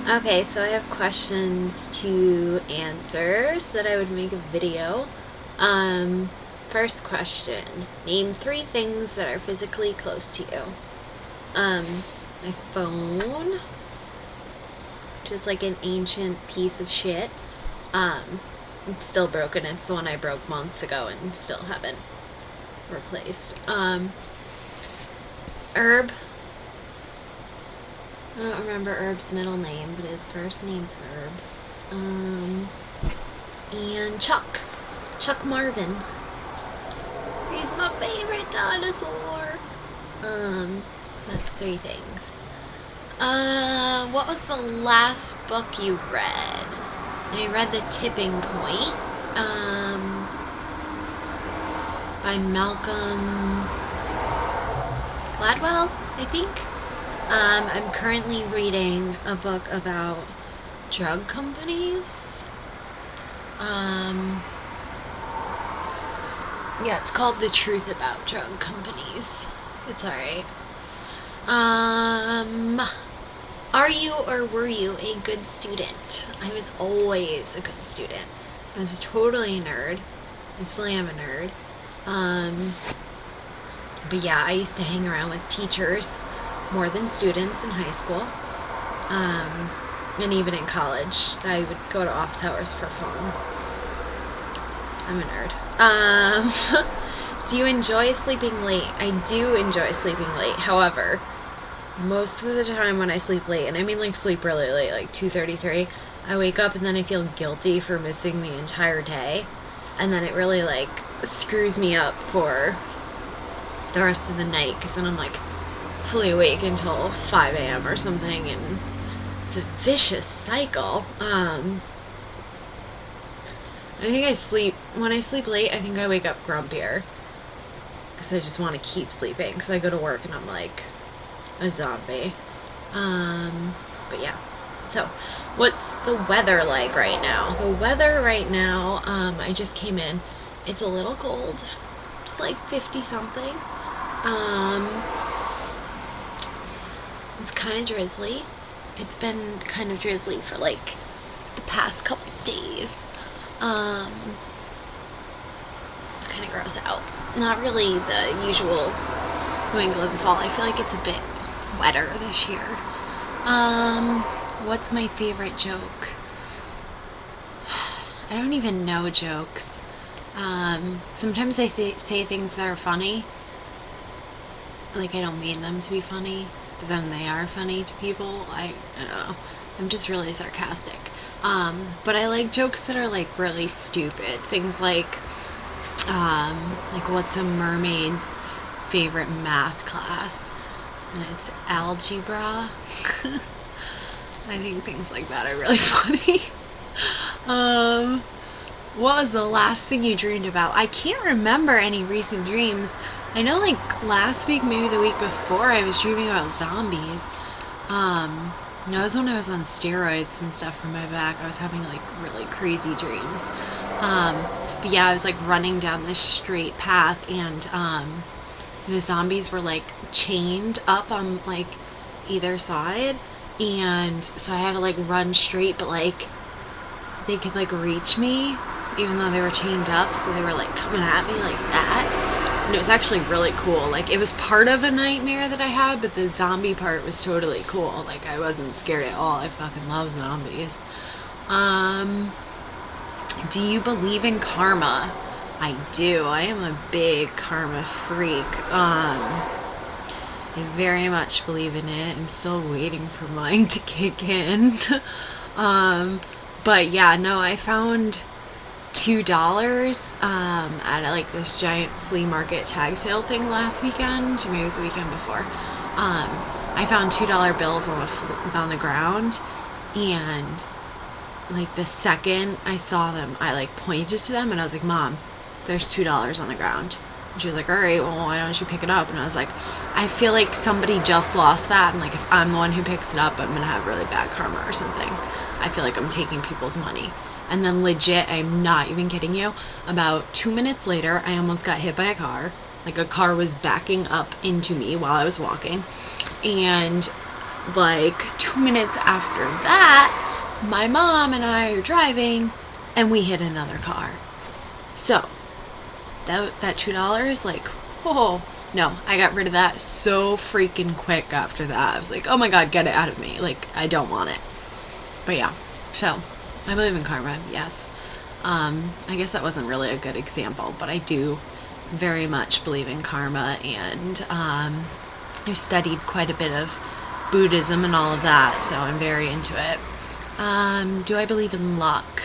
Okay, so I have questions to answer so that I would make a video. Um, First question. Name 3 things that are physically close to you. My phone, which is like an ancient piece of shit. It's still broken. It's the one I broke months ago and still haven't replaced. Herb. I don't remember Herb's middle name, but his first name's Herb. And Chuck. Chuck Marvin. He's my favorite dinosaur. So that's 3 things. What was the last book you read? I read The Tipping Point, by Malcolm Gladwell, I think. I'm currently reading a book about drug companies. Yeah, it's called The Truth About Drug Companies. It's alright. Are you or were you a good student? I was always a good student. I was totally a nerd. I still am a nerd. But yeah, I used to hang around with teachers more than students in high school. And even in college, I would go to office hours for fun. I'm a nerd. Do you enjoy sleeping late? I do enjoy sleeping late. However, most of the time when I sleep late, and I mean like sleep really late, like 2:33, I wake up and then I feel guilty for missing the entire day. And then it really like screws me up for the rest of the night, because then I'm like fully awake until 5 a.m. or something, and it's a vicious cycle. I think when I sleep late, I think I wake up grumpier, because I just want to keep sleeping, so I go to work and I'm like a zombie. But yeah, so what's the weather like right now? The weather right now, I just came in, it's a little cold, it's like 50 something. It's kind of drizzly. It's been kind of drizzly for like the past couple days. It's kind of gross out. Not really the usual New England fall. I feel like it's a bit wetter this year. What's my favorite joke? I don't even know jokes. Sometimes I say things that are funny. Like, I don't mean them to be funny, but then they are funny to people. I don't know. I'm just really sarcastic. But I like jokes that are like really stupid. Things like what's a mermaid's favorite math class? And it's algebra. I think things like that are really funny. What was the last thing you dreamed about? I can't remember any recent dreams. I know like last week, maybe the week before, I was dreaming about zombies. That was when I was on steroids and stuff for my back. I was having like really crazy dreams. But yeah, I was like running down this straight path, and the zombies were like chained up on like either side, and so I had to like run straight, but like they could like reach me even though they were chained up, so they were like coming at me like that. And it was actually really cool. Like, it was part of a nightmare that I had, but the zombie part was totally cool. Like, I wasn't scared at all. I fucking love zombies. Do you believe in karma? I do. I am a big karma freak. I very much believe in it. I'm still waiting for mine to kick in. But yeah, no, I found $2 at like this giant flea market tag sale thing last weekend, or maybe it was the weekend before. I found $2 bills on the ground, and like the second I saw them, I like pointed to them and I was like, "Mom, there's $2 on the ground." And she was like, "Alright, well, why don't you pick it up?" And I was like, I feel like somebody just lost that, and like if I'm the one who picks it up, I'm gonna have really bad karma or something. I feel like I'm taking people's money. And then legit, I'm not even kidding you, about 2 minutes later, I almost got hit by a car. Like, a car was backing up into me while I was walking. And like 2 minutes after that, my mom and I are driving and we hit another car. So that $2, like, oh no, I got rid of that so freaking quick after that. I was like, oh my god, get it out of me. Like, I don't want it. But yeah, so I believe in karma, yes. I guess that wasn't really a good example, but I do very much believe in karma, and I've studied quite a bit of Buddhism and all of that, so I'm very into it. Do I believe in luck?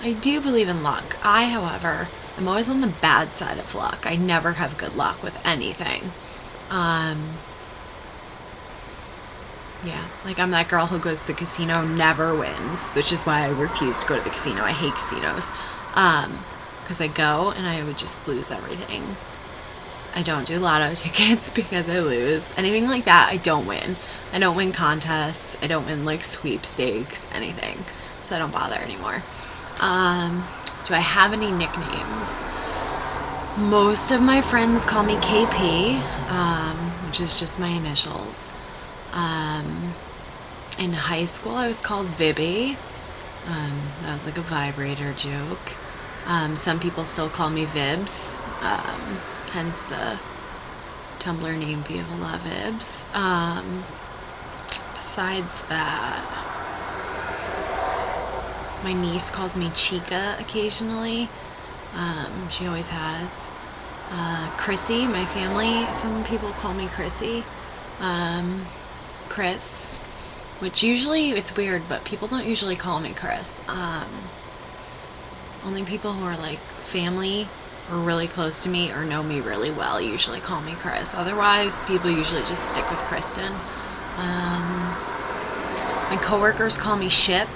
I do believe in luck. I, however, am always on the bad side of luck. I never have good luck with anything. Yeah, like I'm that girl who goes to the casino, never wins, which is why I refuse to go to the casino. I hate casinos. Because I go and I would just lose everything. I don't do lotto tickets because I lose. Anything like that, I don't win. I don't win contests. I don't win, like, sweepstakes, anything. So I don't bother anymore. Do I have any nicknames? Most of my friends call me KP, which is just my initials. In high school, I was called Vibby. That was like a vibrator joke. Some people still call me Vibs, hence the Tumblr name Viva Vibs. Besides that, my niece calls me Chica occasionally. She always has. Chrissy, my family, some people call me Chrissy. Chris, which usually, it's weird, but people don't usually call me Chris. Only people who are like family or really close to me or know me really well usually call me Chris. Otherwise, people usually just stick with Kristen. My coworkers call me Ship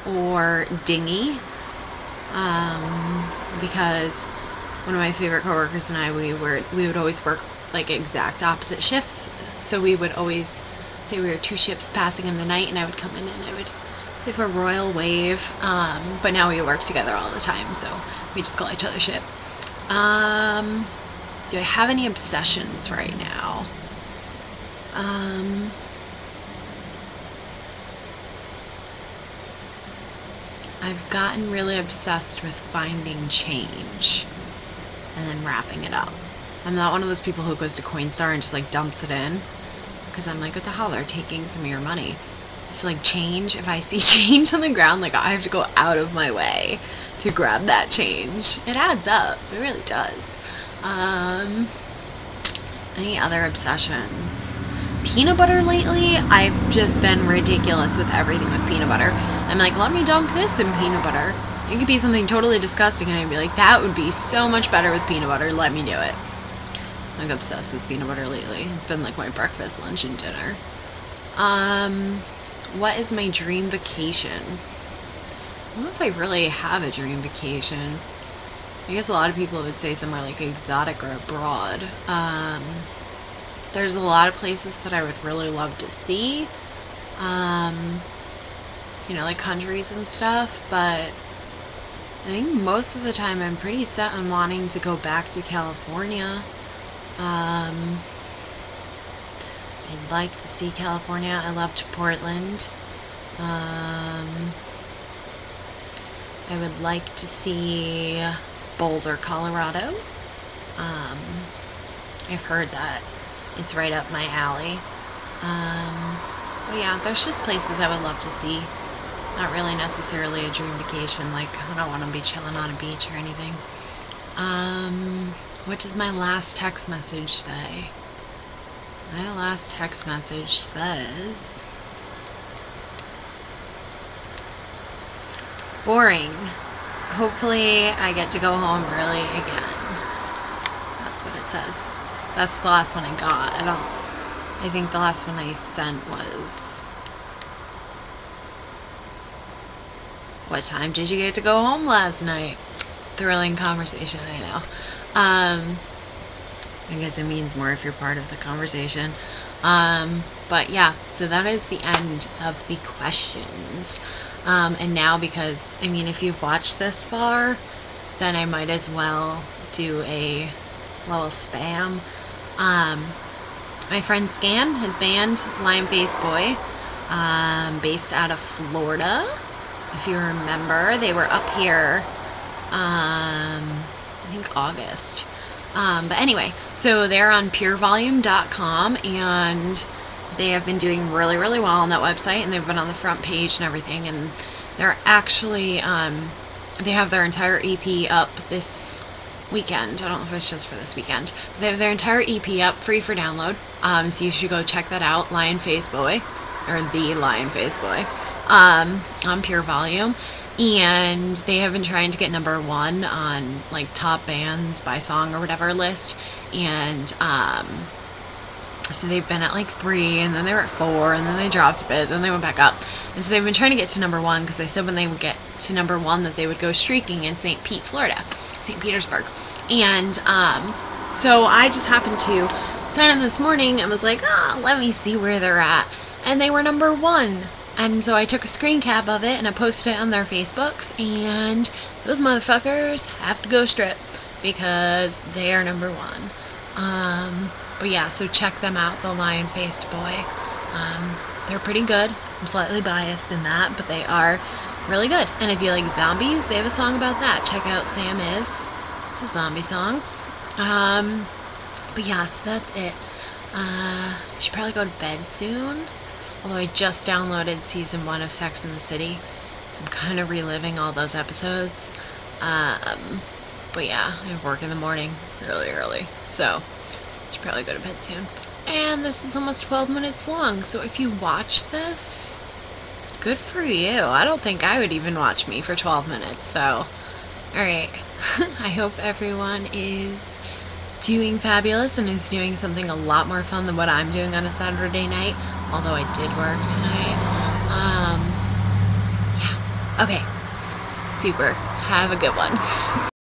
or Dingy, because one of my favorite coworkers and I, we would always work like exact opposite shifts. So we would always say we were two ships passing in the night, and I would come in and I would give a royal wave. But now we work together all the time, so we just call each other Ship. Do I have any obsessions right now? I've gotten really obsessed with finding change and then wrapping it up. I'm not one of those people who goes to Coinstar and just like dumps it in, because I'm like, what the hell, they're taking some of your money. It's like change. If I see change on the ground, like I have to go out of my way to grab that change. It adds up. It really does. Any other obsessions? Peanut butter lately, I've just been ridiculous with everything with peanut butter. I'm like, let me dunk this in peanut butter. It could be something totally disgusting, and I'd be like, that would be so much better with peanut butter. Let me do it. I'm like obsessed with peanut butter lately. It's been like my breakfast, lunch, and dinner. What is my dream vacation? I don't know if I really have a dream vacation. I guess a lot of people would say somewhere like exotic or abroad. There's a lot of places that I would really love to see. You know, like countries and stuff, but I think most of the time I'm pretty set on wanting to go back to California. I'd like to see California. I loved Portland. I would like to see Boulder, Colorado. I've heard that it's right up my alley. But yeah, there's just places I would love to see. Not really necessarily a dream vacation. Like, I don't want to be chilling on a beach or anything. What does my last text message say? My last text message says, boring. Hopefully I get to go home early again. That's what it says. That's the last one I got. I think the last one I sent was, what time did you get to go home last night? Thrilling conversation, I know. I guess it means more if you're part of the conversation. But yeah, so that is the end of the questions. And now, because, I mean, if you've watched this far, then I might as well do a little spam. my friend Scan, his band, Lion Face Boy, based out of Florida. If you remember, they were up here, I think August. But anyway, so they're on purevolume.com, and they have been doing really, really well on that website, and they've been on the front page and everything, and they're actually, they have their entire EP up this weekend. I don't know if it's just for this weekend, but they have their entire EP up free for download, so you should go check that out, Lion Face Boy, or The Lion Face Boy, on Pure Volume. And they have been trying to get #1 on like top bands by song or whatever list, and so they've been at like 3, and then they were at 4, and then they dropped a bit, then they went back up, and so they've been trying to get to #1, because they said when they would get to #1 that they would go streaking in St. Petersburg, and so I just happened to sign in this morning and was like, let me see where they're at, and they were #1. And so I took a screen cap of it and I posted it on their Facebooks, and those motherfuckers have to go strip because they are #1. But yeah, so check them out, the Lion Faced Boy. They're pretty good. I'm slightly biased in that, but they are really good. And if you like zombies, they have a song about that. Check out Sam Is. It's a zombie song. But yeah, so that's it. I should probably go to bed soon. Although I just downloaded season 1 of Sex and the City, so I'm kind of reliving all those episodes. But yeah, I have work in the morning really early, so I should probably go to bed soon. And this is almost 12 minutes long, so if you watch this, good for you. I don't think I would even watch me for 12 minutes, so alright. I hope everyone is doing fabulous and is doing something a lot more fun than what I'm doing on a Saturday night, although I did work tonight. Yeah. Okay. Super. Have a good one.